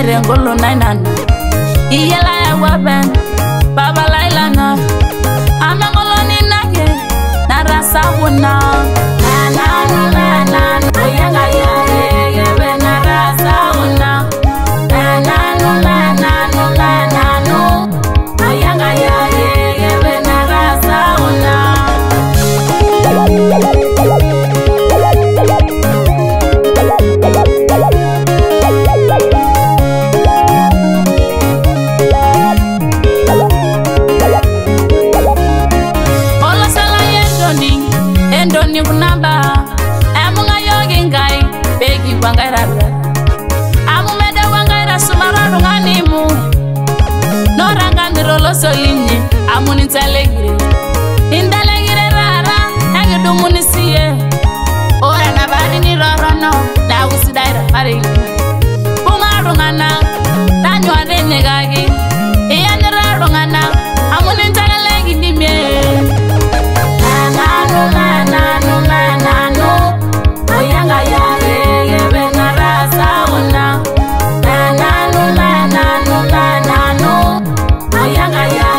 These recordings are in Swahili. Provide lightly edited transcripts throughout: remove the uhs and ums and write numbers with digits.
merengolo nainana iyela ya waben baba lailana amengolo ninake narasa wuna na oyanga ya yebe narasa wuna oyanga ya yebe narasa wuna. Endoni kunamba amunga yogi ngai begi wangaira amumeda wangaira sumararo nganimu noranga ndirolo solinyi amuni talegire indalegire rara agidumuni siye ora na bari ni rorono na usidaira pare bungaru ngana tanywa renegagi iyaniraro ngana amuni talegire ndimye oyanga ya yebe narasa wuna oyanga ya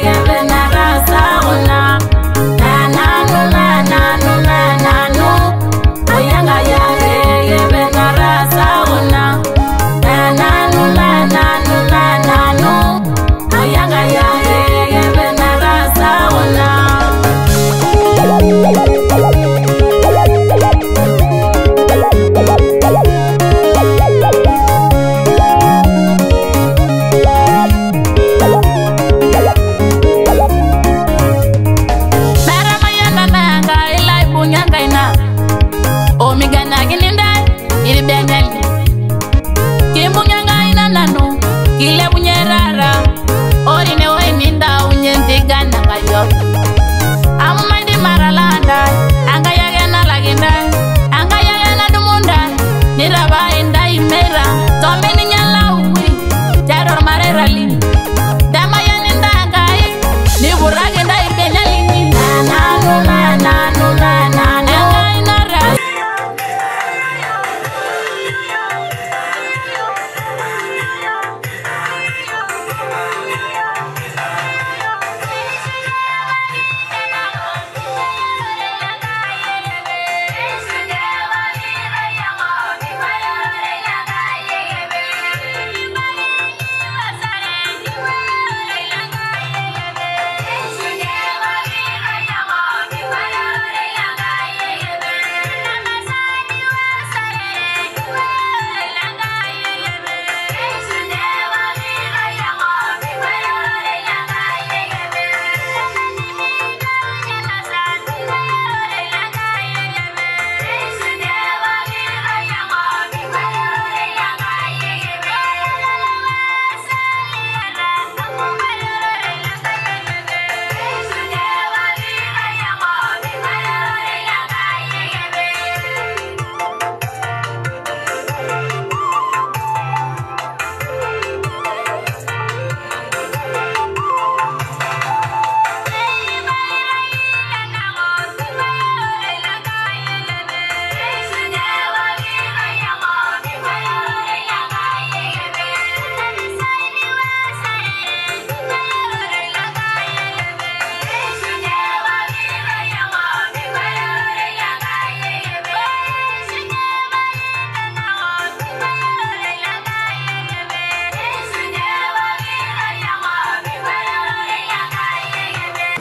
yebe narasa wuna oyanga ya yebe narasa wuna oyanga ya yebe narasa wuna. Ile bunyerara orine weninda unyendigana ngayo amumandi maralanda anga yagena laginda anga yagena dumunda niraba inda imera tombeni nyala uwi jaror marera lini dama yaninda ngai ni buragenda ibenya lini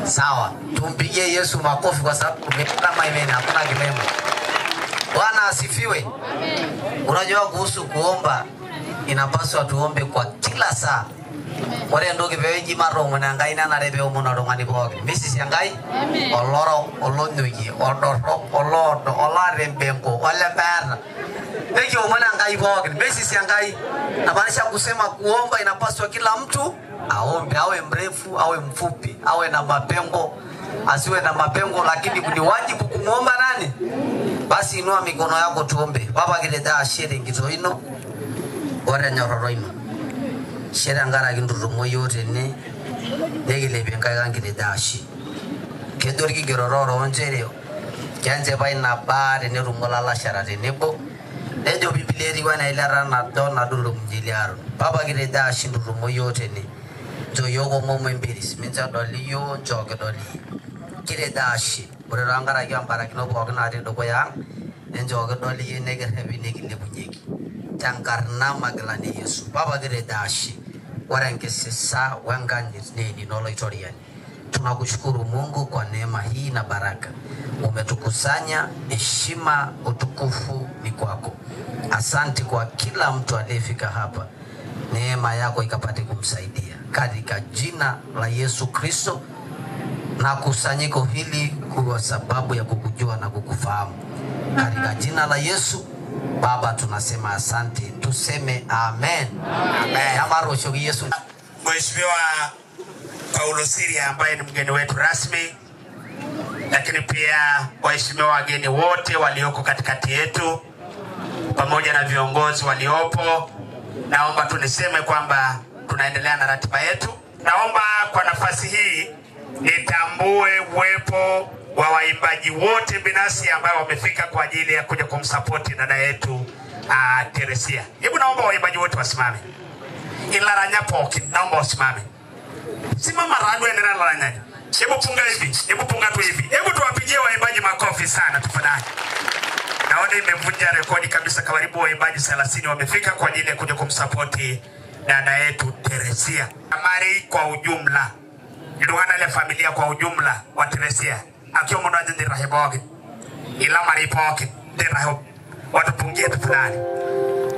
Sawa, tumpigie Yesu makofi kwa sababu kama imeni hakuna kilema. Bwana asifiwe. Amen. Unajua kuhusu kuomba inapaswa tuombe kwa kila saa. Wale ndoge beweji marongo na ngai na narebe omona rongani boge. Misi siangai? Amen. Oloro, olondogi, odoro, olodo, olarembengo, olebera. Negi omona ngai boge. Misi siangai? Namaanisha kusema kuomba inapaswa kila mtu aombe, awe mrefu, awe mfupi, awe na mapengo, asiwe na mapengo, lakini ni wajibu kumuomba nani? Basi inua mikono yako tuombe. Baba kileta shere ngito ino. Ora nyororo ino. Shere ngara kindurumo moyote ne. Negile benga ngangile dashi. Kedori gerororo onjereo. Kanje bai na bare ne rumola la sharate nebo. Ejo Biblia wana ilara na dona dulu mjiliaro. Baba gire da shinduru moyote ni. Jo yogo momo embiris. Minja doli yo joge doli. Gire da shi. Ure rangara kya ambara kino bogna ati doko yang. Enjoge doli ye nege hebi negi lebu nyeki. Tangkarna maglani Yesu. Baba gire da shi. Waranke sisa wangani nini nolo itoriani. Tunakushukuru Mungu kwa neema hii na baraka. Umetukusanya, heshima, utukufu ni kwako. Asante kwa kila mtu aliyefika hapa. Neema yako ikapate kumsaidia. Katika jina la Yesu Kristo, na kusanyiko hili kwa sababu ya kukujua na kukufahamu. Katika jina la Yesu, Baba tunasema asante. Tuseme amen. Amen. Amaro shogi Yesu. Mheshimiwa Paulo Siria ambaye ni mgeni wetu rasmi, lakini pia waheshimiwa wageni wote walioko katikati yetu pamoja na viongozi waliopo, naomba tuniseme kwamba tunaendelea na ratiba yetu. Naomba kwa nafasi hii nitambue uwepo wa waimbaji wote binafsi ambao wamefika kwa ajili ya kuja kumsupport dada yetu Teresia. Hebu naomba waimbaji wote wasimame. Ilaranya poki, naomba wasimame. Simama radu endelea laranya. Hebu punga hivi, hebu punga tu hivi. Hebu tuwapigie waimbaji makofi sana tafadhali. Naona imevunja rekodi kabisa, karibu waimbaji 30 wamefika kwa ajili ya kuja kumsupport dada yetu Teresia. Amari kwa ujumla, nduana ile familia kwa ujumla wa Teresia. Akiwa mwana ndi rahiboge. Ila maripoke ndi rahiboge. Watupungie tafadhali.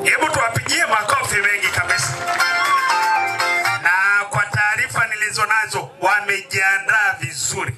Hebu tuwapigie makofi mengi kabisa. Na kwa taarifa nilizonazo wamejiandaa vizuri.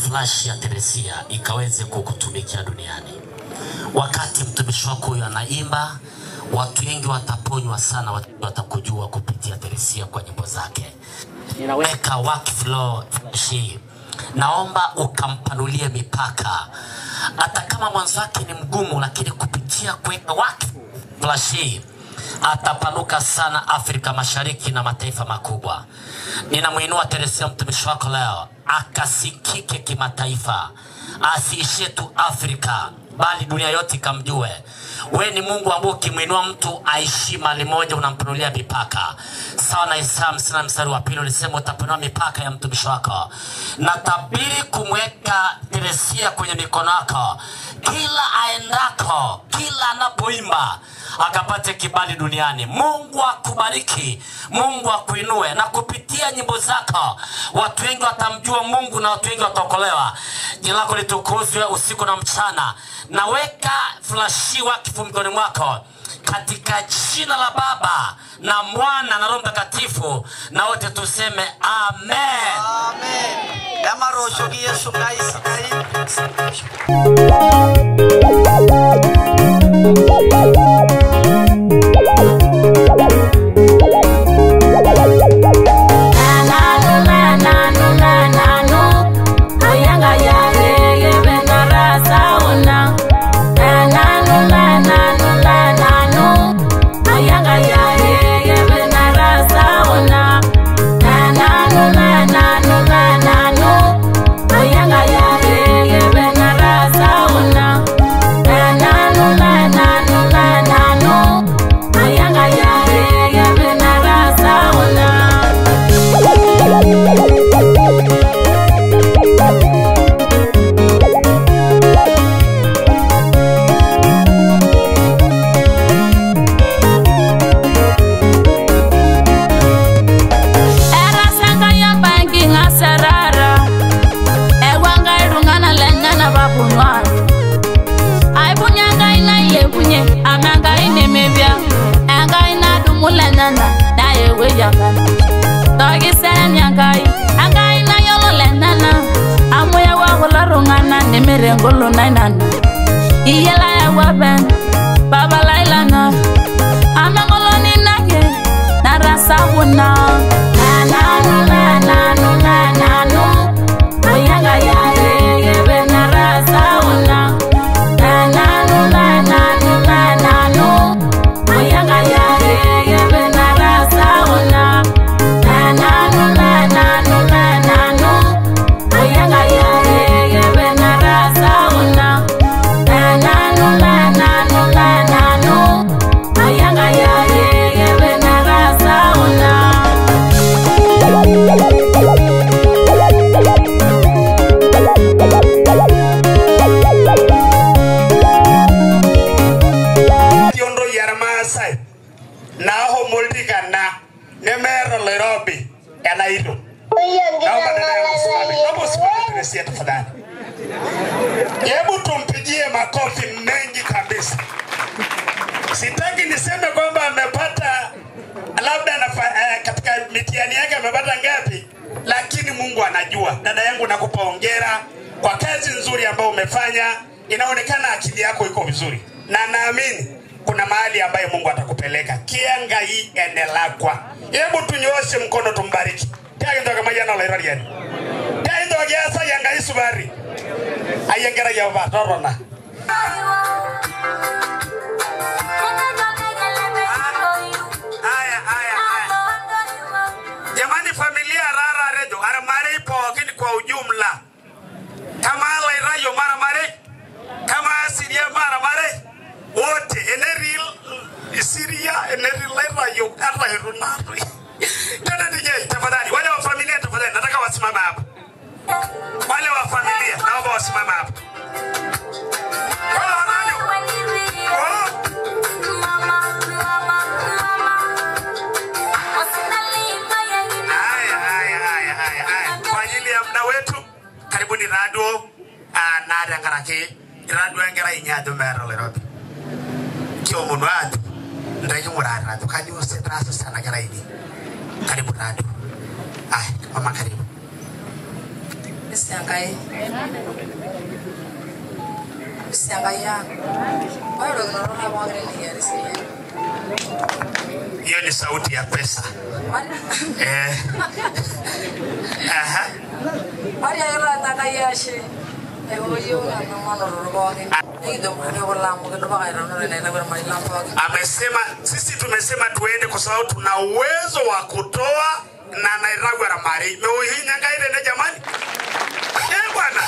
Flash ya Teresia ikaweze kukutumikia duniani. Wakati mtumishi wako huyu anaimba, watu wengi wataponywa sana, watu watakujua kupitia Teresia kwa nyimbo zake. Ninaweka wakfu Flash. Naomba ukampanulie mipaka. Hata kama mwanzo wake ni mgumu, lakini kupitia kuweka wakfu Flash atapanuka sana Afrika Mashariki na mataifa makubwa. Ninamuinua Teresia mtumishi wako leo, akasikike kimataifa, asiishie tu Afrika bali dunia yote ikamjue. Wewe ni Mungu ambaye ukimuinua mtu aishi mahali moja unampanulia mipaka. Sawa na Isaya 50:2 ulisema utapanua mipaka ya mtumishi wako. Natabiri kumweka Teresia kwenye mikono yako, kila aendako, kila anapoimba akapate kibali duniani. Mungu akubariki, Mungu akuinue, na kupitia nyimbo zako watu wengi watamjua Mungu na watu wengi wataokolewa. Jina lako litukuzwe usiku na mchana. Naweka Flash wakfu mkononi mwako katika jina la Baba na Mwana na Roho Mtakatifu, na wote tuseme amen. Amen. Amaro shogi Yesu guys. La no nainana iyela ya waben baba lailana amengoloni nake na rasa wona na oyanga ya yebe na rasa wona na oyanga ya yebe na rasa wona oyanga ya yebe na rasa wona oyanga ya yebe na rasa wona. Tiondo Yarmasai Naho Multigana Nemero Lerobi Yanaido. Hebu tumpigie makofi mengi kabisa. Sitaki niseme kwamba amepata labda katika mitihani yake amepata ngapi, lakini Mungu anajua. Dada yangu, nakupa hongera kwa kazi nzuri ambayo umefanya. Inaonekana akili yako iko vizuri, na naamini kuna mahali ambayo Mungu atakupeleka. Kianga hii enelakwa. Hebu tunyoshe mkono tumbariki. Tayendo kama jana la irariani. Tayendo kiasa yanga isubari. Ayengera ya vatorona. Jamani, familia Rara Rejo aramare ipo kini kwa ujumla. Kama la irayo maramare, kama Siria maramare, wote eneril Siria eneril la irayo arra hirunari. Tena DJ tafadhali, wale wa familia tafadhali, nataka wasimame hapa. Wale wa familia naomba wasimame hapa. Kwa ajili ya muda wetu, karibuni radio na ngarake radio ngara inyado mero lerobi. Kio munwatu ndai murara to kanyo setraso sana ngara ini. Karibu radio. Mama karibu. Siangai ya. Wao ndio wanaona ni yarisi. Hiyo ni sauti ya pesa. Aha. Ari ayala takayashi. Ehoyo na mama roboge. Ndio mwana wala mgendo baka na mali lampo. Amesema sisi tumesema tuende kwa sababu tuna uwezo wa kutoa na nairagwa na mari. Meohinya ngaire na jamani. Bwana.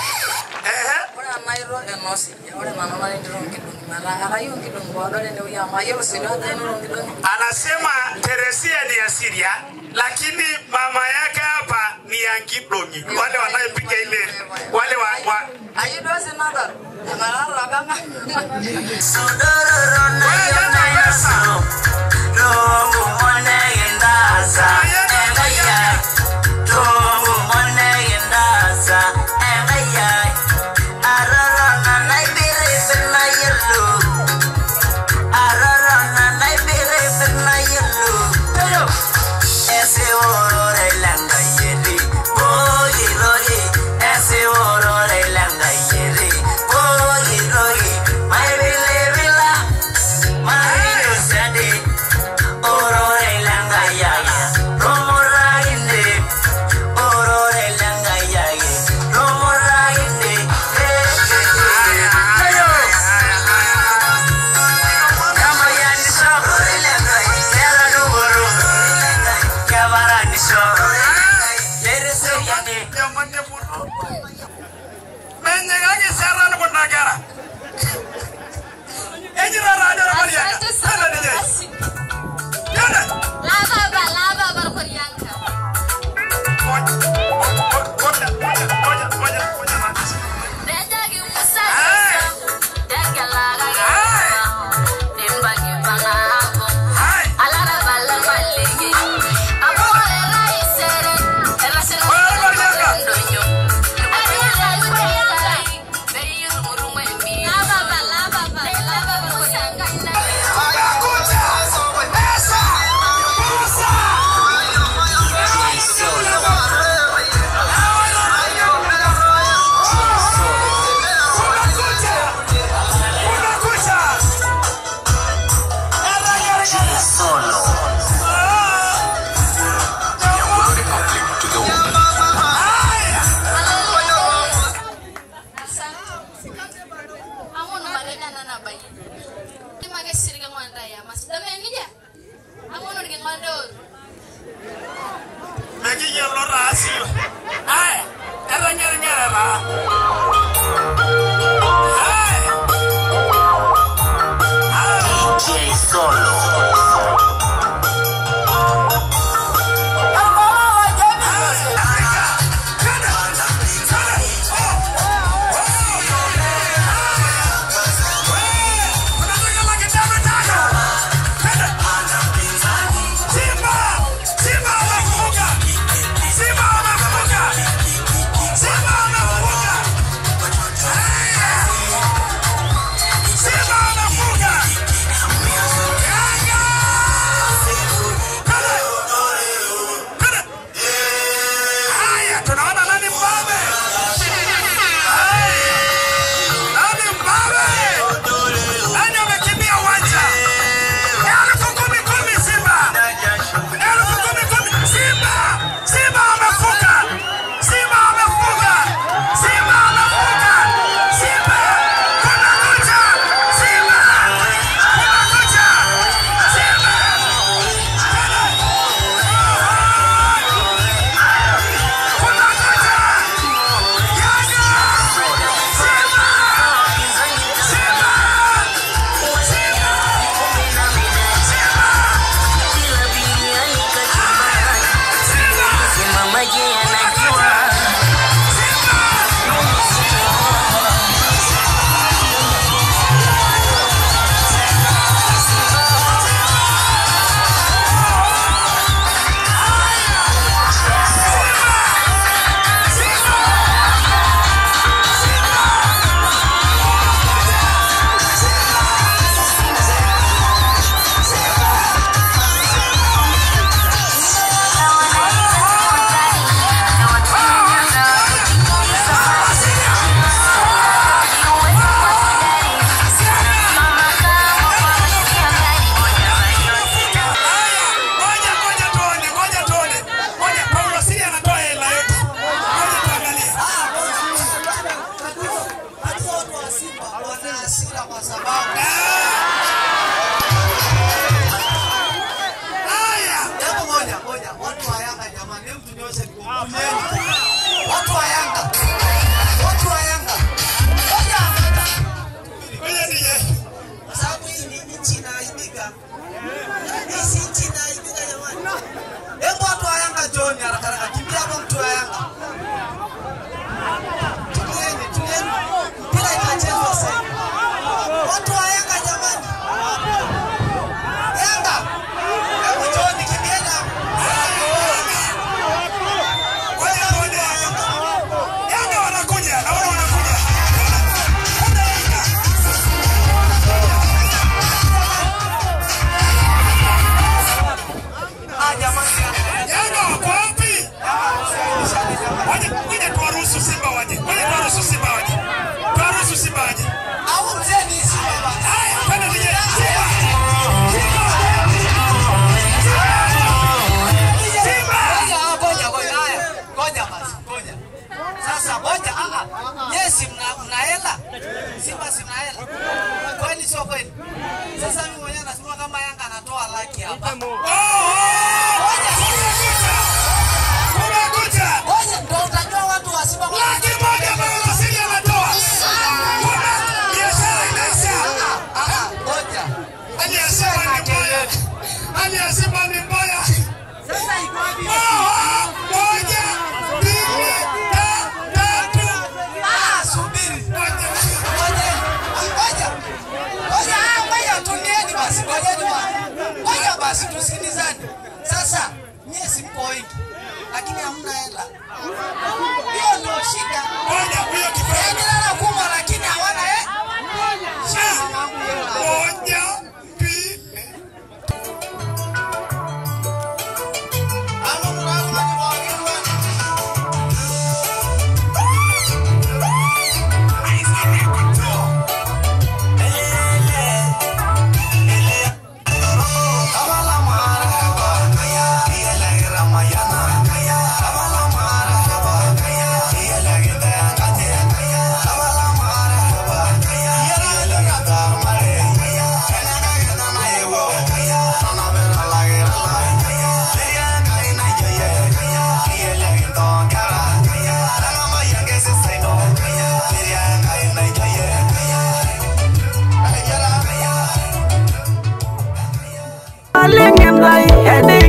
Ora mairo enosi. Ora mama mali ndio ngidoni. Mara ayo ngidoni bado ndio ya mayo sio hata ndio ngidoni. Anasema Teresia ni ya Syria, lakini mama yake hapa ni ya Ngidongi. Wale wanayepiga ile wale wa ayo dosi nada. Mara kama Sudoro na yasa. Rogo mone yendaza. Engaya. Rogo mone yendaza. Engaya. Ararana naibire na yello. Ararana naibire na yello. Pero ese oro de langa yeri. Boy rogi. Ese oro de langa yeri. Boy rogi. My villa solo. Mayana, Mayana,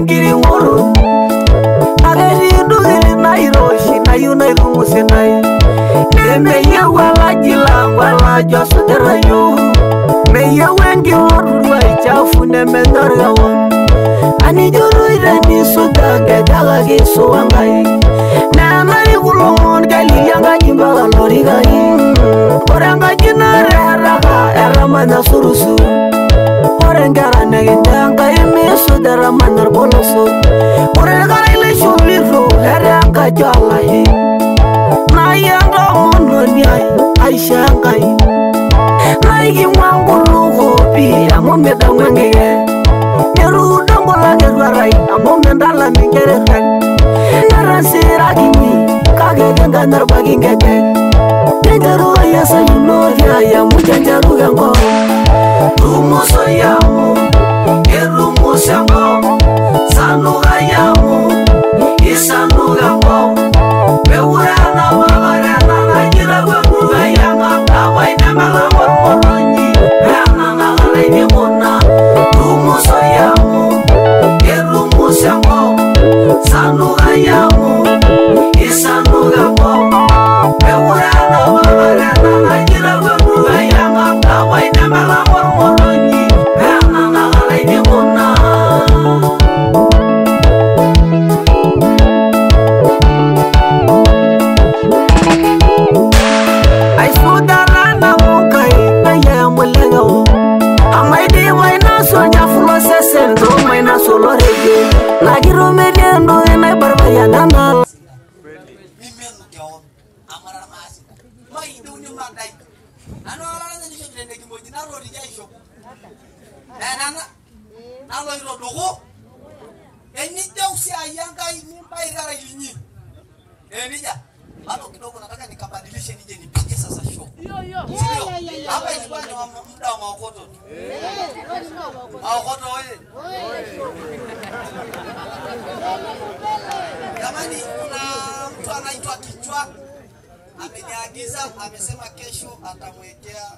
ngiri ngoro ageri ndugiri nairoshi na yunairumu sinai meye wala jila wala josudera yo meye wengi orurwa ichafu nemendorga won ani juru ireni suda gedaga gisu wangai nana igulon galiyanga jimbaga lorigai oranga jinare haraga eramana surusu orengara negindanga imisu dara manar bolosu orengara ile shuliro heranga jalahi nayanga ononiai aishangai naigi mwangulu gopi amomeda mwangege nerudo la gerai amomendala mingerere narasira gini kage genga narbagi ngege dengaru ya sayuno ya mujanjaru gango rumuso yamu erumu sango sanu ayamu isanu gango beurana wagarana najira guru ayanga kawaina malamor moronyi rana nagale mona rumuso yamu erumu sango sanu ayamu isanu gango beurana wagarana najira guru ayanga kawaina malamor moronyi rana nagale mona Lagiro mediando en la barbaya nana. Mimenu jawab amara masi. Mai do ni madai. Ano ala na ni shebe ndegi moji na ro rijai shop. Nana. Alo iro dogo. Eni jausi ayanga ni bai gara yinyi. Enija. Bado kidogo nataka nikabadilishe nije nipige sasa show. Hapa ilikuwa ni muda wa maokoto. Maokoto wewe. Jamani, kuna mtu anaitwa Kichwa ameniagiza, amesema kesho atamwekea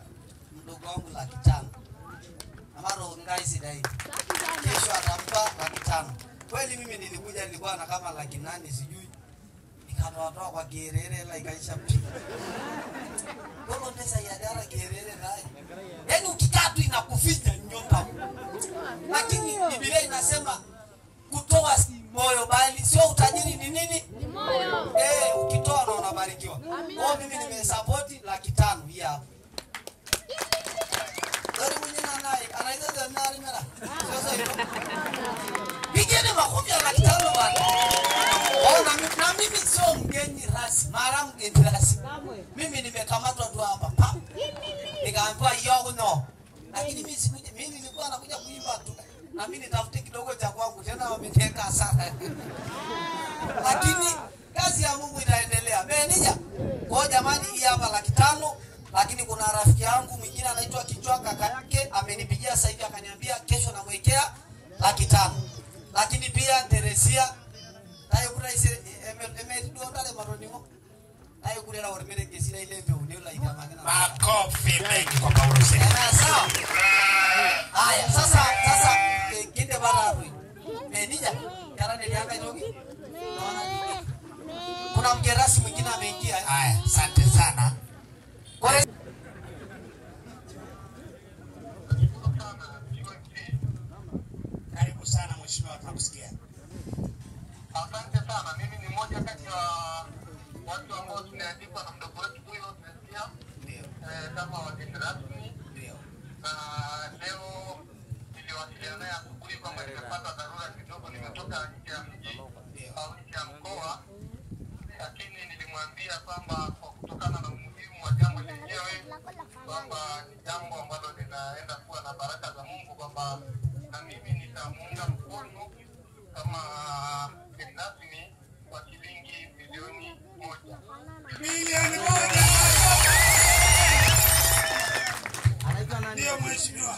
mdogo wangu 500. Amaro ngai sidai. Kesho atampa 500. Kweli mimi nilikuwa na kama 800 sijui. Nikatoa kwa gerere la ikaisha mtini. Bolo ndesa ya dara gerere naye. Yaani ukikaa tu inakufinya nyota. Lakini Biblia inasema kutoa si moyo bali sio utajiri ni nini? Ni moyo. Ukitoa na unabarikiwa. Kwa mimi nimesupport 500 hii hapa. Ndio mwenye naye anaiza nani mera. Sasa hiyo. Pigeni makofi ya 500 bwana. Na mimi sio mgeni rasmi, mara mgeni rasmi. Mimi nimekamatwa tu hapa. Nikaambiwa yo no. Lakini mimi nilikuwa nakuja kuimba tu. Na mimi nitafute kidogo cha kwangu tena wameteka sana. Lakini kazi ya Mungu itaendelea. Benija. Kwa jamani hii hapa 500, lakini kuna rafiki yangu mwingine anaitwa Kichwa kaka yake amenipigia sasa hivi akaniambia kesho namwekea 500. Lakini pia Teresia nayo kuna ndale maronimo. Nayo kuna ormere kesira ile pe unela ikamagana. Makofi mengi kwa Paulo Sera. Sawa. Haya, sasa kinde bararu. Benija, kana nilianga nyogi. Kuna mgerasi mwingine ameingia. Haya, asante sana. Karibu sana mheshimiwa, tunakusikia. Asante sana. Mimi ni mmoja kati ya watu ambao tumeandikwa na mdogo wetu huyo tunasikia. Ndio. Kama wageni rasmi. Ndio. Na leo niliwasiliana naye asubuhi kwamba nimepata dharura kidogo, nimetoka nje ya mji au nje ya mkoa. Lakini nilimwambia kwamba kwa kutokana na umuhimu wa jambo lenyewe kwamba ni jambo ambalo linaenda kuwa na baraka za Mungu, kwamba na mimi nitamuunga mkono kama rasmi kwa shilingi milioni 1. Milioni 1. Ndio mheshimiwa.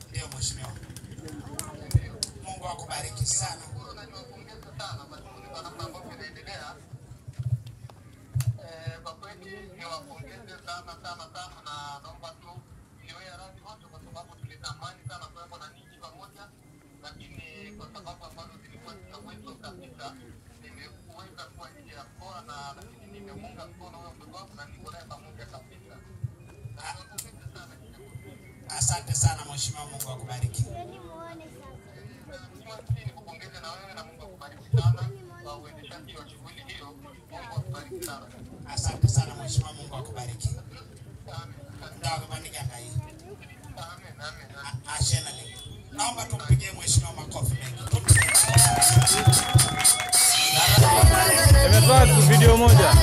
Ndio mheshimiwa. Mungu akubariki sana. Kwa kweli niwapongeze sana na naomba tu niwe radhi wote kwa sababu tulitamani sana kuwepo na ninyi pamoja, lakini kwa sababu ambazo zilikuwa zina uwezo kabisa nimeweza kuwa nje ya mkoa, na lakini nimemunga mkono huyo ndugu wangu na niko naye pamoja kabisa. Asante sana mheshimiwa, Mungu akubariki. Nikupongeze na wewe na Mungu akubariki sana kwa uendeshaji wa shughuli hiyo. Mungu akubariki sana. Asante sana mheshimiwa, Mungu akubariki. Amen. Naomba tumpigie mheshimiwa makofi mengi. Nimetoa video moja.